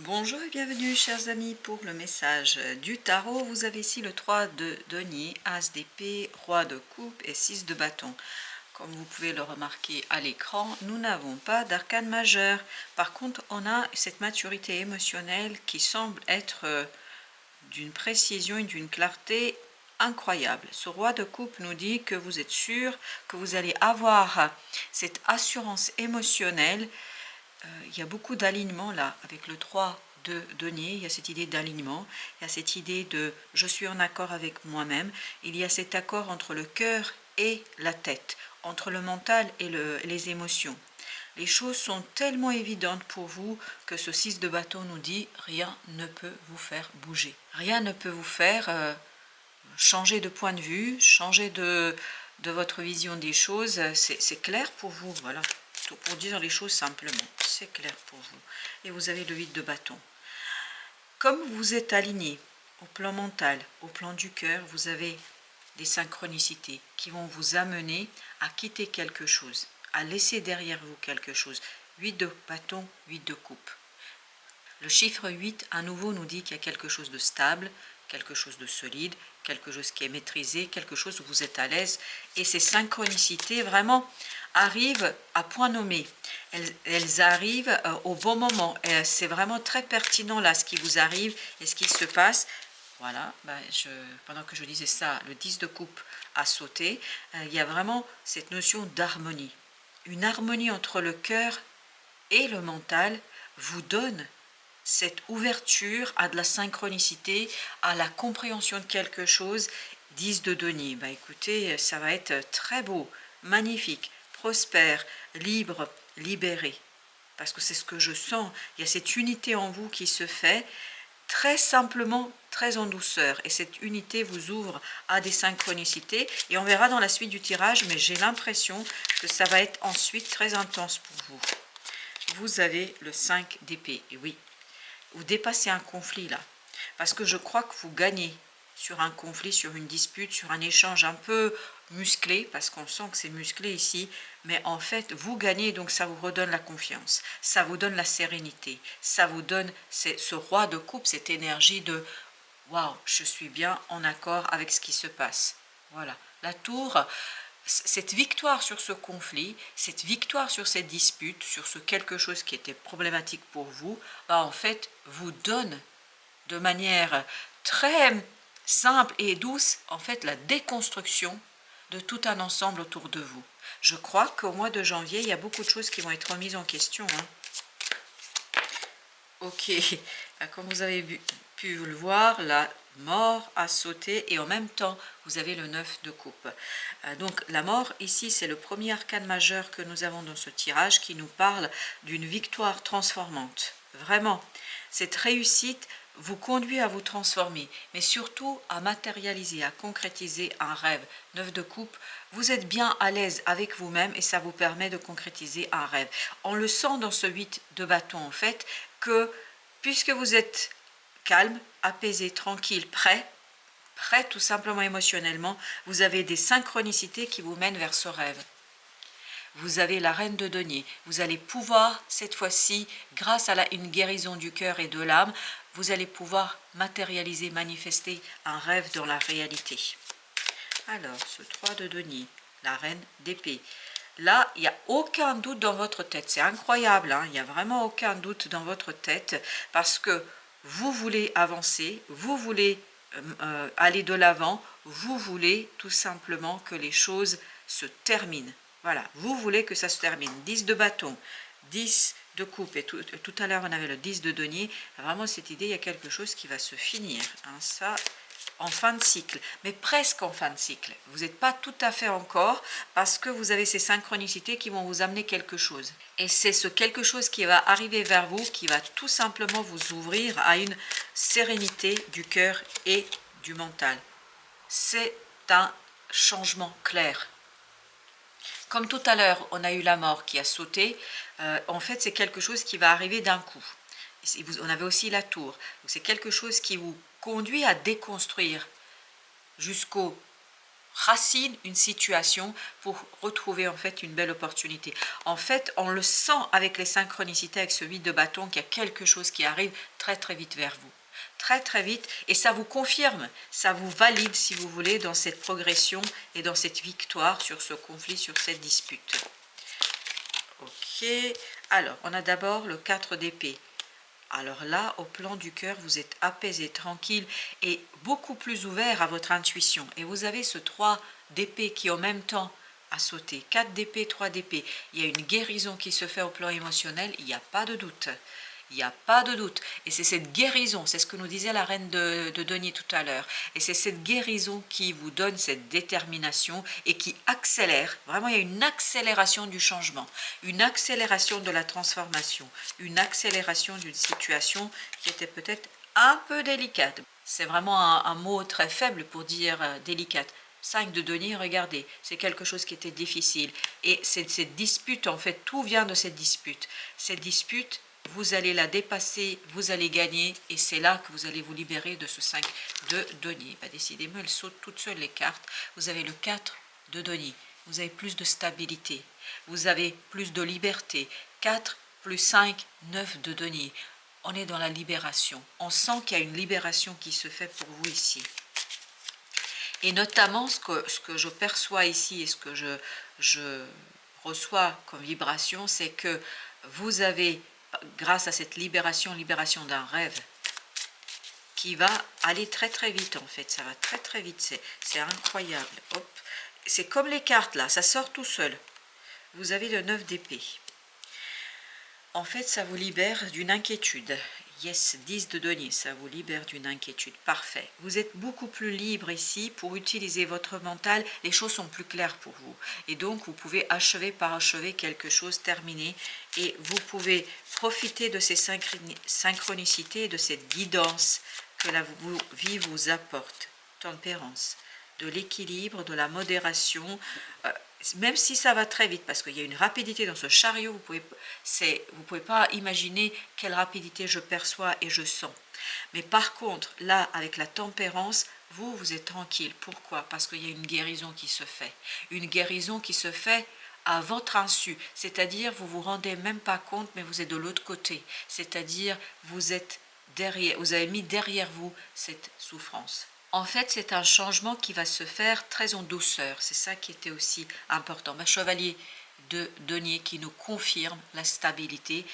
Bonjour et bienvenue chers amis pour le message du tarot. Vous avez ici le 3 de denier, as d'épée, roi de coupe et 6 de bâton. Comme vous pouvez le remarquer à l'écran, nous n'avons pas d'arcane majeur. Par contre, on a cette maturité émotionnelle qui semble être d'une précision et d'une clarté incroyable. Ce roi de coupe nous dit que vous êtes sûr que vous allez avoir cette assurance émotionnelle. Il y a beaucoup d'alignement là, avec le 3 de denier, il y a cette idée d'alignement, il y a cette idée de je suis en accord avec moi-même, il y a cet accord entre le cœur et la tête, entre le mental et les émotions. Les choses sont tellement évidentes pour vous que ce 6 de bâton nous dit rien ne peut vous faire bouger. Rien ne peut vous faire changer de point de vue, changer de votre vision des choses. C'est clair pour vous, voilà. Pour dire les choses simplement, c'est clair pour vous. Et vous avez le 8 de bâton. Comme vous êtes aligné au plan mental, au plan du cœur, vous avez des synchronicités qui vont vous amener à quitter quelque chose, à laisser derrière vous quelque chose. 8 de bâton, 8 de coupe. Le chiffre 8, à nouveau, nous dit qu'il y a quelque chose de stable, quelque chose de solide, quelque chose qui est maîtrisé, quelque chose où vous êtes à l'aise. Et ces synchronicités, vraiment, arrivent à point nommé. Elles arrivent au bon moment. C'est vraiment très pertinent là, ce qui vous arrive et ce qui se passe. Voilà, pendant que je disais ça, le 10 de coupe a sauté. Il y a vraiment cette notion d'harmonie. Une harmonie entre le cœur et le mental vous donne cette ouverture à de la synchronicité, à la compréhension de quelque chose. 10 de denier, écoutez, ça va être très beau, magnifique, prospère, libre, libéré. Parce que c'est ce que je sens, il y a cette unité en vous qui se fait très simplement, très en douceur. Et cette unité vous ouvre à des synchronicités. Et on verra dans la suite du tirage, mais j'ai l'impression que ça va être ensuite très intense pour vous. Vous avez le 5 d'épée, et oui, vous dépassez un conflit là, parce que je crois que vous gagnez sur un conflit, sur une dispute, sur un échange un peu musclé, parce qu'on sent que c'est musclé ici, mais en fait vous gagnez, donc ça vous redonne la confiance, ça vous donne la sérénité, ça vous donne ce roi de coupe, cette énergie de waouh, je suis bien en accord avec ce qui se passe. Voilà, la tour. Cette victoire sur ce conflit, cette victoire sur cette dispute, sur ce quelque chose qui était problématique pour vous, en fait, vous donne de manière très simple et douce, en fait, la déconstruction de tout un ensemble autour de vous. Je crois qu'au mois de janvier, il y a beaucoup de choses qui vont être remises en question. Ok, comme vous avez pu le voir, la mort a sauté et en même temps, vous avez le 9 de coupe. Donc la mort, ici, c'est le premier arcane majeur que nous avons dans ce tirage qui nous parle d'une victoire transformante. Vraiment, cette réussite vous conduit à vous transformer, mais surtout à matérialiser, à concrétiser un rêve. 9 de coupe, vous êtes bien à l'aise avec vous-même et ça vous permet de concrétiser un rêve. On le sent dans ce 8 de bâton, en fait, que puisque vous êtes calme, apaisé, tranquille, prêt tout simplement émotionnellement, vous avez des synchronicités qui vous mènent vers ce rêve. Vous avez la reine de denier. Vous allez pouvoir, cette fois-ci, grâce à une guérison du cœur et de l'âme, vous allez pouvoir matérialiser, manifester un rêve dans la réalité. Alors, ce 3 de denier, la reine d'épée. Là, il n'y a aucun doute dans votre tête. C'est incroyable, il n'y a vraiment aucun doute dans votre tête parce que vous voulez avancer, vous voulez aller de l'avant, vous voulez tout simplement que les choses se terminent. Voilà, vous voulez que ça se termine. 10 de bâton, 10 de coupe, et tout à l'heure on avait le 10 de denier. Vraiment cette idée, il y a quelque chose qui va se finir. Ça, en fin de cycle, mais presque en fin de cycle. Vous n'êtes pas tout à fait encore parce que vous avez ces synchronicités qui vont vous amener quelque chose. Et c'est ce quelque chose qui va arriver vers vous qui va tout simplement vous ouvrir à une sérénité du cœur et du mental. C'est un changement clair. Comme tout à l'heure, on a eu la mort qui a sauté, en fait c'est quelque chose qui va arriver d'un coup. On avait aussi la tour. C'est quelque chose qui vous conduit à déconstruire jusqu'au racine une situation pour retrouver en fait une belle opportunité. En fait, on le sent avec les synchronicités, avec ce 8 de bâton, qu'il y a quelque chose qui arrive très très vite vers vous. Très très vite, et ça vous confirme, ça vous valide si vous voulez dans cette progression et dans cette victoire sur ce conflit, sur cette dispute. Ok, alors on a d'abord le 4 d'épée. Alors là, au plan du cœur, vous êtes apaisé, tranquille et beaucoup plus ouvert à votre intuition. Et vous avez ce 3 d'épée qui en même temps a sauté. 4 d'épée, 3 d'épée. Il y a une guérison qui se fait au plan émotionnel, il n'y a pas de doute. Il n'y a pas de doute. Et c'est cette guérison, c'est ce que nous disait la reine de denier tout à l'heure. Et c'est cette guérison qui vous donne cette détermination et qui accélère. Vraiment, il y a une accélération du changement, une accélération de la transformation, une accélération d'une situation qui était peut-être un peu délicate. C'est vraiment un mot très faible pour dire délicate. 5 de denier, regardez, c'est quelque chose qui était difficile. Et cette dispute, en fait, tout vient de cette dispute. Cette dispute, vous allez la dépasser, vous allez gagner, et c'est là que vous allez vous libérer de ce 5 de denier. Bah, décidément, elles sautent toutes seules les cartes. Vous avez le 4 de denier, vous avez plus de stabilité, vous avez plus de liberté. 4 plus 5, 9 de denier. On est dans la libération. On sent qu'il y a une libération qui se fait pour vous ici. Et notamment, ce que je perçois ici et ce que je reçois comme vibration, c'est que vous avez, grâce à cette libération d'un rêve, qui va aller très très vite en fait, ça va très très vite, c'est incroyable. Hop. C'est comme les cartes là, ça sort tout seul. Vous avez le 9 d'épée. En fait, ça vous libère d'une inquiétude. Yes, 10 de denier, ça vous libère d'une inquiétude. Parfait. Vous êtes beaucoup plus libre ici pour utiliser votre mental. Les choses sont plus claires pour vous. Et donc, vous pouvez achever par achever quelque chose, terminer. Et vous pouvez profiter de ces synchronicités, de cette guidance que la vie vous apporte. Tempérance, de l'équilibre, de la modération. Même si ça va très vite, parce qu'il y a une rapidité dans ce chariot, vous pouvez pas imaginer quelle rapidité je perçois et je sens. Mais par contre, là, avec la tempérance, vous êtes tranquille. Pourquoi? Parce qu'il y a une guérison qui se fait. Une guérison qui se fait à votre insu. C'est-à-dire, vous vous rendez même pas compte, mais vous êtes de l'autre côté. C'est-à-dire, vous êtes derrière, vous avez mis derrière vous cette souffrance. En fait, c'est un changement qui va se faire très en douceur. C'est ça qui était aussi important. Ma chevalier de denier qui nous confirme la stabilité,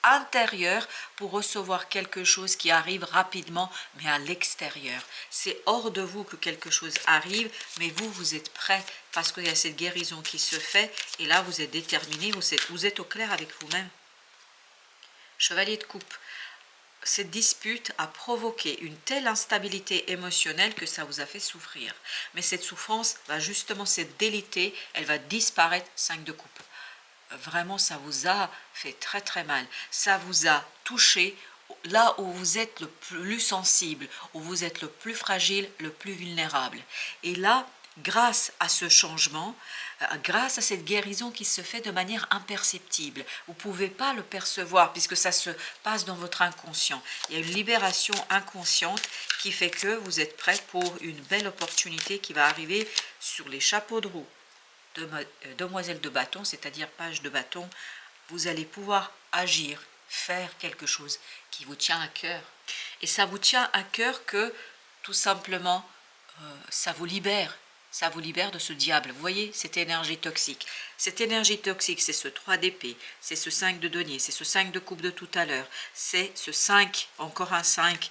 intérieure pour recevoir quelque chose qui arrive rapidement, mais à l'extérieur. C'est hors de vous que quelque chose arrive, mais vous êtes prêt parce qu'il y a cette guérison qui se fait. Et là, vous êtes déterminé, vous êtes au clair avec vous-même. Chevalier de coupe. Cette dispute a provoqué une telle instabilité émotionnelle que ça vous a fait souffrir. Mais cette souffrance va justement se déliter, elle va disparaître. 5 de coupe. Vraiment, ça vous a fait très très mal. Ça vous a touché là où vous êtes le plus sensible, où vous êtes le plus fragile, le plus vulnérable. Et là, grâce à ce changement, grâce à cette guérison qui se fait de manière imperceptible, vous ne pouvez pas le percevoir puisque ça se passe dans votre inconscient. Il y a une libération inconsciente qui fait que vous êtes prêt pour une belle opportunité qui va arriver sur les chapeaux de roue. Demoiselle de bâton, c'est-à-dire page de bâton, vous allez pouvoir agir, faire quelque chose qui vous tient à cœur. Et ça vous tient à cœur que tout simplement, ça vous libère de ce diable. Vous voyez, cette énergie toxique. Cette énergie toxique, c'est ce 3 d'épée, c'est ce 5 de denier, c'est ce 5 de coupe de tout à l'heure, c'est ce 5, encore un 5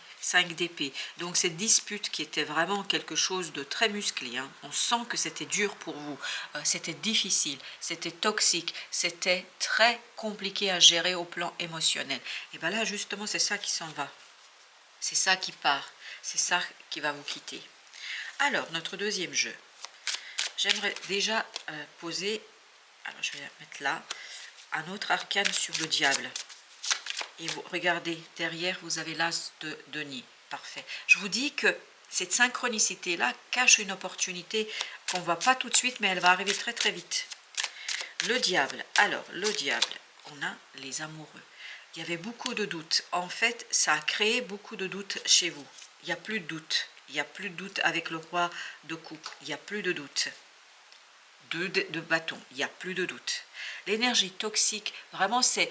d'épée. Donc cette dispute qui était vraiment quelque chose de très musclé, hein. On sent que c'était dur pour vous, c'était difficile, c'était toxique, c'était très compliqué à gérer au plan émotionnel. Et bien là, justement, c'est ça qui s'en va. C'est ça qui part, c'est ça qui va vous quitter. Alors, notre deuxième jeu. J'aimerais déjà poser, alors je vais la mettre là, un autre arcane sur le diable. Et vous regardez, derrière, vous avez l'as de denier. Parfait. Je vous dis que cette synchronicité-là cache une opportunité qu'on ne voit pas tout de suite, mais elle va arriver très très vite. Le diable. Alors, le diable, on a les amoureux. Il y avait beaucoup de doutes. En fait, ça a créé beaucoup de doutes chez vous. Il n'y a plus de doutes. Il n'y a plus de doute avec le roi de coupe. Il n'y a plus de doute. De bâton. Il n'y a plus de doute. L'énergie toxique, vraiment, ça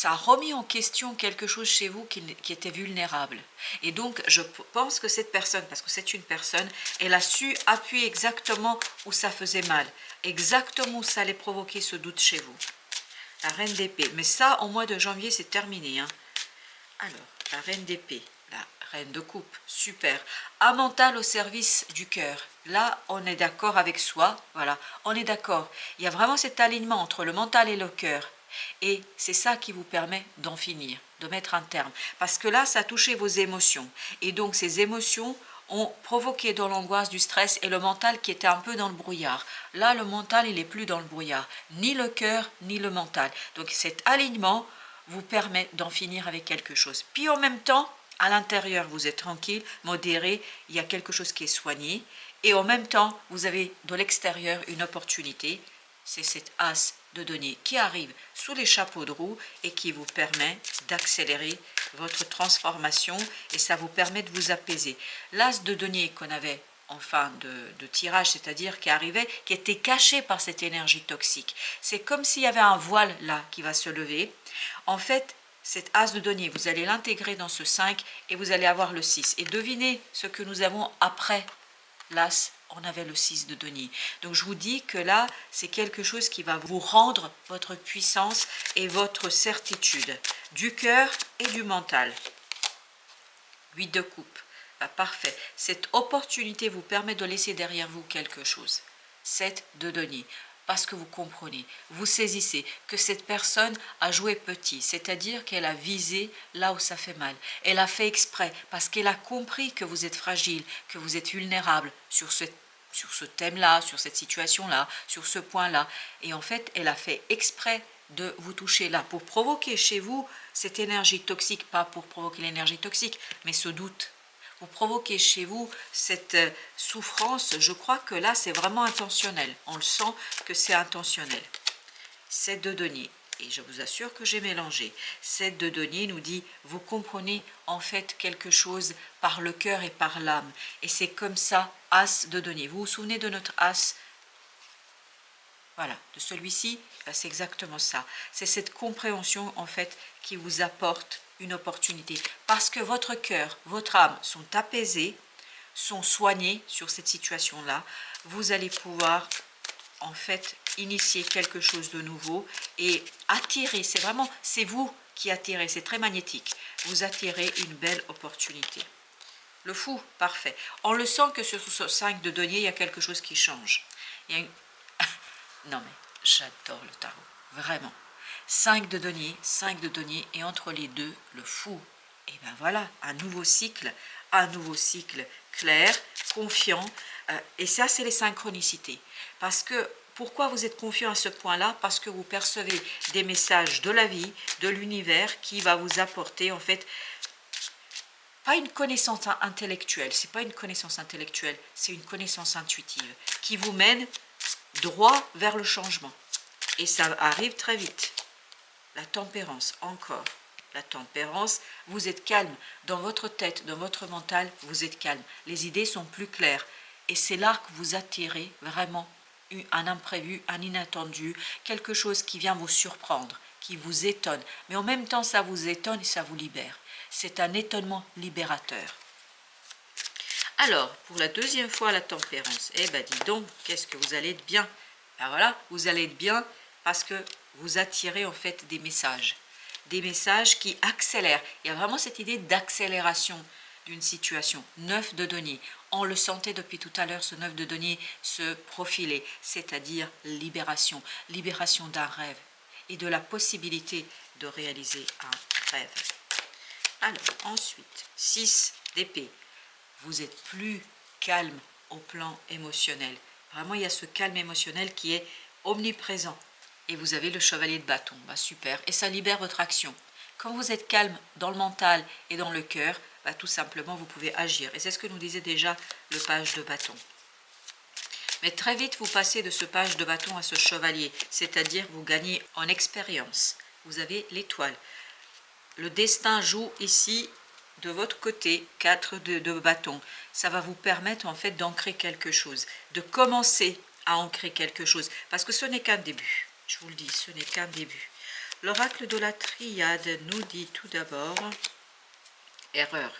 a remis en question quelque chose chez vous qui était vulnérable. Et donc, je pense que cette personne, parce que c'est une personne, elle a su appuyer exactement où ça faisait mal. Exactement où ça allait provoquer ce doute chez vous. La reine d'épée. Mais ça, au mois de janvier, c'est terminé. Hein. Alors, la reine d'épée. La reine de coupe. Super. Un mental au service du cœur. Là, on est d'accord avec soi. Voilà, on est d'accord. Il y a vraiment cet alignement entre le mental et le cœur. Et c'est ça qui vous permet d'en finir, de mettre un terme. Parce que là, ça a touché vos émotions. Et donc, ces émotions ont provoqué de l'angoisse, du stress et le mental qui était un peu dans le brouillard. Là, le mental, il n'est plus dans le brouillard. Ni le cœur, ni le mental. Donc, cet alignement vous permet d'en finir avec quelque chose. Puis, en même temps, à l'intérieur, vous êtes tranquille, modéré, il y a quelque chose qui est soigné. Et en même temps, vous avez de l'extérieur une opportunité. C'est cet as de denier qui arrive sous les chapeaux de roue et qui vous permet d'accélérer votre transformation et ça vous permet de vous apaiser. L'as de denier qu'on avait en fin de tirage, c'est-à-dire qui arrivait, qui était caché par cette énergie toxique. C'est comme s'il y avait un voile là qui va se lever. En fait, cet as de denier, vous allez l'intégrer dans ce 5 et vous allez avoir le 6. Et devinez ce que nous avons après l'as, on avait le 6 de denier. Donc je vous dis que là, c'est quelque chose qui va vous rendre votre puissance et votre certitude du cœur et du mental. 8 de coupe. Bah, parfait. Cette opportunité vous permet de laisser derrière vous quelque chose. 7 de denier. Parce que vous comprenez, vous saisissez que cette personne a joué petit, c'est-à-dire qu'elle a visé là où ça fait mal. Elle a fait exprès parce qu'elle a compris que vous êtes fragile, que vous êtes vulnérable sur ce thème-là, sur cette situation-là, sur ce point-là. Et en fait, elle a fait exprès de vous toucher là pour provoquer chez vous cette énergie toxique, pas pour provoquer l'énergie toxique, mais ce doute. Vous provoquez chez vous cette souffrance, je crois que là c'est vraiment intentionnel, on le sent que c'est intentionnel. 7 de denier, et je vous assure que j'ai mélangé. 7 de denier nous dit, vous comprenez en fait quelque chose par le cœur et par l'âme, et c'est comme ça, as de denier. Vous vous souvenez de notre as? Voilà, de celui-ci, c'est exactement ça. C'est cette compréhension en fait qui vous apporte une opportunité. Parce que votre cœur, votre âme sont apaisés, sont soignés sur cette situation-là. Vous allez pouvoir en fait initier quelque chose de nouveau et attirer. C'est vous qui attirez, c'est très magnétique. Vous attirez une belle opportunité. Le fou, parfait. On le sent que sur ce 5 de denier, il y a quelque chose qui change. Il y a une... Non mais j'adore le tarot, vraiment. 5 de denier, et entre les deux, le fou. Et bien voilà, un nouveau cycle clair, confiant. Et ça, c'est les synchronicités. Parce que, pourquoi vous êtes confiant à ce point-là? Parce que vous percevez des messages de la vie, de l'univers, qui va vous apporter, en fait, pas une connaissance intellectuelle, c'est pas une connaissance intellectuelle, c'est une connaissance intuitive, qui vous mène droit vers le changement. Et ça arrive très vite. La tempérance, encore. La tempérance, vous êtes calme. Dans votre tête, dans votre mental, vous êtes calme. Les idées sont plus claires. Et c'est là que vous attirez vraiment un imprévu, un inattendu, quelque chose qui vient vous surprendre, qui vous étonne. Mais en même temps, ça vous étonne et ça vous libère. C'est un étonnement libérateur. Alors, pour la deuxième fois, la tempérance. Eh bien, dis donc, qu'est-ce que vous allez être bien. Ben voilà, vous allez être bien parce que vous attirez en fait des messages qui accélèrent. Il y a vraiment cette idée d'accélération d'une situation. 9 de denier. On le sentait depuis tout à l'heure, ce 9 de denier se profiler, c'est-à-dire libération. Libération d'un rêve et de la possibilité de réaliser un rêve. Alors, ensuite, 6 d'épée. Vous êtes plus calme au plan émotionnel. Vraiment, il y a ce calme émotionnel qui est omniprésent. Et vous avez le chevalier de bâton. Bah, super. Et ça libère votre action. Quand vous êtes calme dans le mental et dans le cœur, bah, tout simplement, vous pouvez agir. Et c'est ce que nous disait déjà le page de bâton. Mais très vite, vous passez de ce page de bâton à ce chevalier. C'est-à-dire, vous gagnez en expérience. Vous avez l'étoile. Le destin joue ici de votre côté, 4 de bâton. Ça va vous permettre en fait d'ancrer quelque chose, de commencer à ancrer quelque chose, parce que ce n'est qu'un début. Je vous le dis, ce n'est qu'un début. L'oracle de la triade nous dit tout d'abord erreur.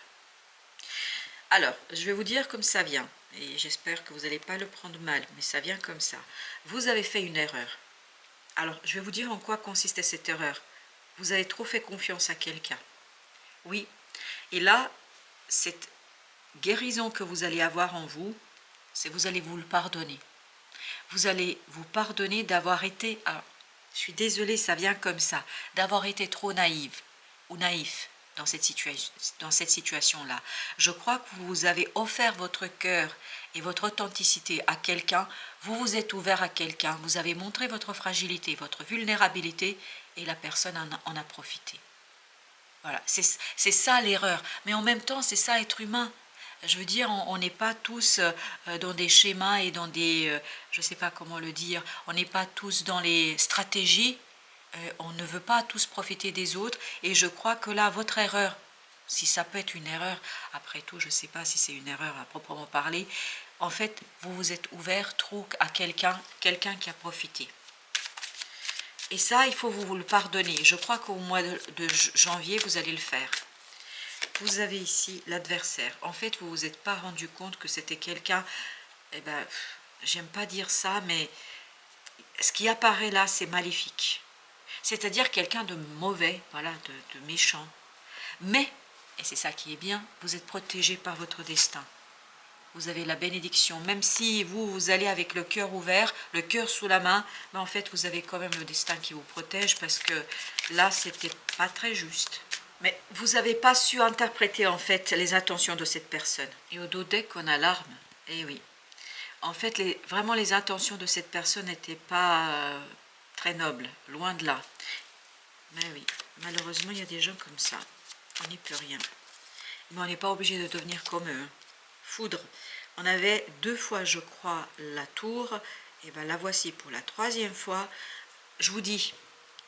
Alors, je vais vous dire comme ça vient, et j'espère que vous n'allez pas le prendre mal, mais ça vient comme ça. Vous avez fait une erreur. Alors, je vais vous dire en quoi consistait cette erreur. Vous avez trop fait confiance à quelqu'un. Oui, et là, cette guérison que vous allez avoir en vous, c'est vous allez vous le pardonner. Vous allez vous pardonner d'avoir été, alors, je suis désolée, ça vient comme ça, d'avoir été trop naïve ou naïf dans cette situation-là. Je crois que vous avez offert votre cœur et votre authenticité à quelqu'un, vous vous êtes ouvert à quelqu'un, vous avez montré votre fragilité, votre vulnérabilité, et la personne en a profité. Voilà, c'est ça l'erreur. Mais en même temps, c'est ça être humain. Je veux dire, on n'est pas tous dans des schémas et dans des, je ne sais pas comment le dire, on n'est pas tous dans les stratégies, on ne veut pas tous profiter des autres. Et je crois que là, votre erreur, si ça peut être une erreur, après tout, je ne sais pas si c'est une erreur à proprement parler, en fait, vous vous êtes ouvert trop à quelqu'un qui a profité. Et ça, il faut vous le pardonner. Je crois qu'au mois de janvier, vous allez le faire. Vous avez ici l'adversaire. En fait, vous ne vous êtes pas rendu compte que c'était quelqu'un, eh ben, j'aime pas dire ça, mais ce qui apparaît là, c'est maléfique. C'est-à-dire quelqu'un de mauvais, voilà, de méchant. Mais, et c'est ça qui est bien, vous êtes protégé par votre destin. Vous avez la bénédiction. Même si vous allez avec le cœur ouvert, le cœur sous la main, mais en fait, vous avez quand même le destin qui vous protège parce que là, c'était pas très juste. Mais vous n'avez pas su interpréter en fait les intentions de cette personne. Et au dos deck, on a l'arme. Eh oui. En fait, vraiment, les intentions de cette personne n'étaient pas très nobles, loin de là. Mais oui, malheureusement, il y a des gens comme ça. On n'y peut rien. Mais on n'est pas obligé de devenir comme eux. Foudre. On avait 2 fois, je crois, la tour. Et bien la voici pour la 3e fois. Je vous dis,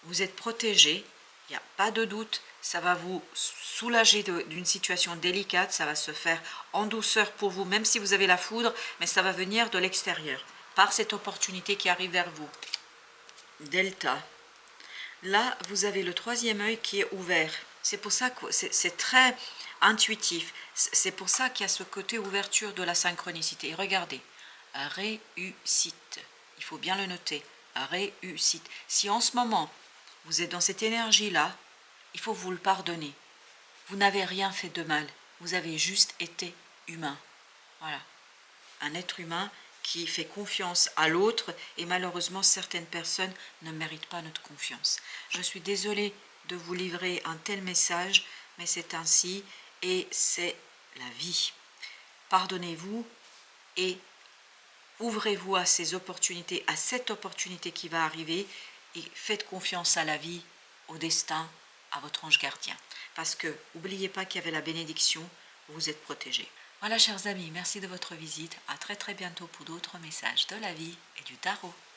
vous êtes protégés. Il n'y a pas de doute. Ça va vous soulager d'une situation délicate. Ça va se faire en douceur pour vous, même si vous avez la foudre. Mais ça va venir de l'extérieur, par cette opportunité qui arrive vers vous. Delta. Là, vous avez le 3e œil qui est ouvert. C'est pour ça que c'est très intuitif. C'est pour ça qu'il y a ce côté ouverture de la synchronicité. Et regardez, réussite. Il faut bien le noter. Réussite. Si en ce moment, vous êtes dans cette énergie-là, il faut vous le pardonner. Vous n'avez rien fait de mal. Vous avez juste été humain. Voilà. Un être humain qui fait confiance à l'autre, et malheureusement certaines personnes ne méritent pas notre confiance. Je suis désolée de vous livrer un tel message, mais c'est ainsi et c'est la vie. Pardonnez-vous et ouvrez-vous à ces opportunités, à cette opportunité qui va arriver, et faites confiance à la vie, au destin, à votre ange gardien. Parce que n'oubliez pas qu'il y avait la bénédiction, vous êtes protégés. Voilà, chers amis, merci de votre visite. À très très bientôt pour d'autres messages de la vie et du tarot.